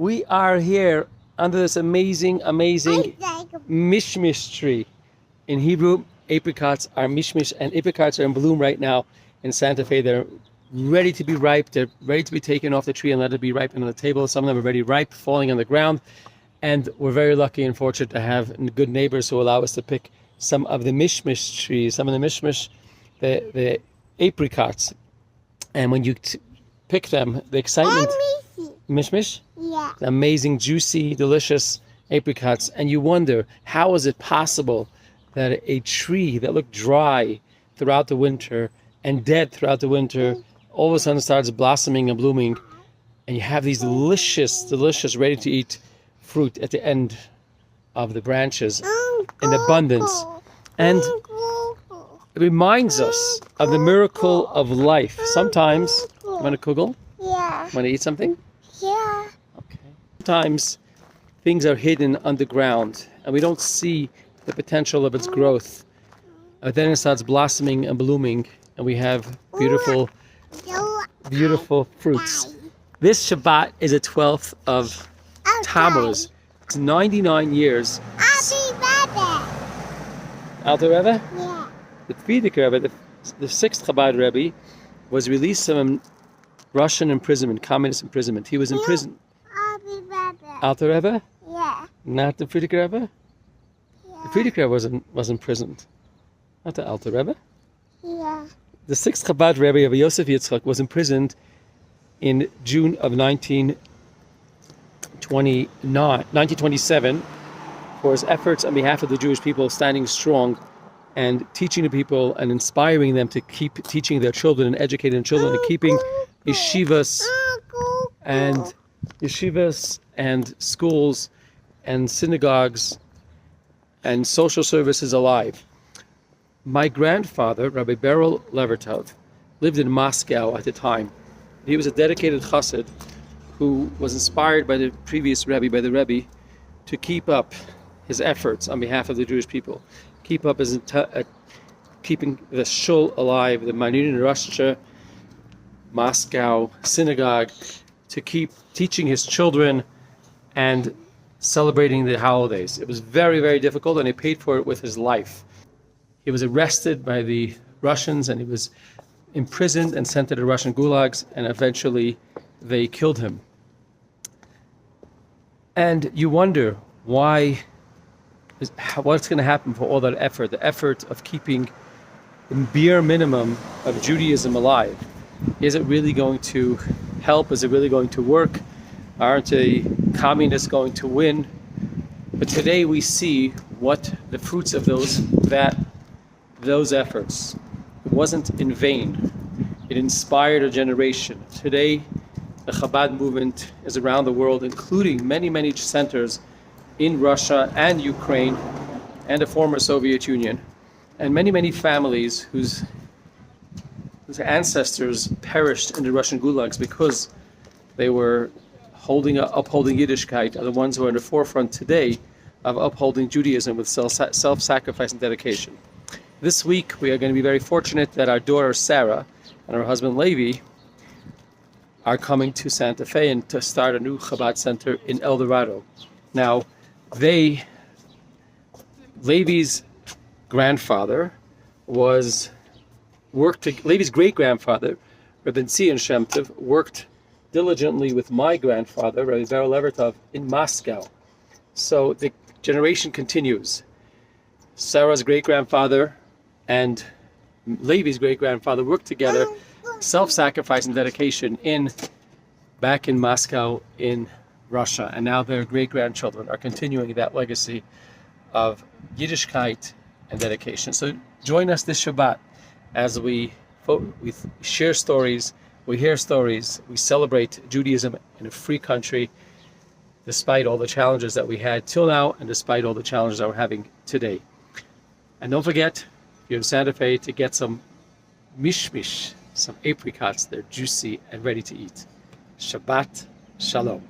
We are here under this amazing Mishmish tree. In Hebrew, apricots are Mishmish, and apricots are in bloom right now in Santa Fe. They're ready to be ripe. They're ready to be taken off the tree and let it be ripened on the table. Some of them are already ripe, falling on the ground. And we're very lucky and fortunate to have good neighbors who allow us to pick some of the Mishmish trees, some of the Mishmish, the apricots. And when you pick them, the excitement... Mishmish? Yeah. Amazing, juicy, delicious apricots. And you wonder, how is it possible that a tree that looked dry throughout the winter and dead throughout the winter all of a sudden starts blossoming and blooming, and you have these delicious, ready-to-eat fruit at the end of the branches in abundance. And it reminds us of the miracle of life. Sometimes, you want a kugel? Yeah. Want to eat something? Yeah. Okay. Sometimes things are hidden underground and we don't see the potential of its growth. But then it starts blossoming and blooming and we have beautiful fruits. This Shabbat is the 12th of Tammuz. It's 99 years. Alter Rebbe? Yeah. The Frierdiker Rebbe, the 6th Chabad Rebbe, was released from Russian imprisonment, communist imprisonment. He was in prison. Alter Rebbe? Yeah. Not the Frierdiker Rebbe? The Frierdiker Rebbe was imprisoned. Not the Alter Rebbe? Yeah. The 6th Chabad Rebbe of Yosef Yitzchak was imprisoned in June of 1927 for his efforts on behalf of the Jewish people, standing strong and teaching the people and inspiring them to keep teaching their children and educating their children and keeping yeshivas and schools and synagogues and social services alive. My grandfather, Rabbi Beryl Levertov, lived in Moscow at the time. He was a dedicated chassid who was inspired by the previous Rebbe, by the Rebbe, to keep up his efforts on behalf of the Jewish people, keep up his keeping the shul alive, the Manin Rasha, Moscow synagogue, to keep teaching his children and celebrating the holidays. It was very, very difficult, and he paid for it with his life. He was arrested by the Russians, and he was imprisoned and sent to the Russian gulags, and eventually they killed him. And you wonder what's going to happen for all that effort, the effort of keeping the bare minimum of Judaism alive. Is it really going to help? Is it really going to work? Aren't the communists going to win? But today we see what the fruits of those efforts. It wasn't in vain. It inspired a generation. Today, the Chabad movement is around the world, including many centers in Russia and Ukraine and the former Soviet Union, and many families whose ancestors perished in the Russian gulags because they were upholding Yiddishkeit, are the ones who are in the forefront today of upholding Judaism with self-sacrifice and dedication. This week, we are going to be very fortunate that our daughter Sarah and her husband Levi are coming to Santa Fe and to start a new Chabad center in Eldorado. Now, Levi's grandfather Levi's great-grandfather, Rabbi Tzion Shem Tov, worked diligently with my grandfather, Rabbi Beryl Levertov, in Moscow. So the generation continues. Sarah's great-grandfather and Levi's great-grandfather worked together, self-sacrifice and dedication back in Moscow in Russia. And now their great-grandchildren are continuing that legacy of Yiddishkeit and dedication. So join us this Shabbat as we share stories, we hear stories, we celebrate Judaism in a free country, despite all the challenges that we had till now and despite all the challenges that we're having today. And don't forget, if you're in Santa Fe, to get some Mishmish, some apricots. They're juicy and ready to eat. Shabbat Shalom.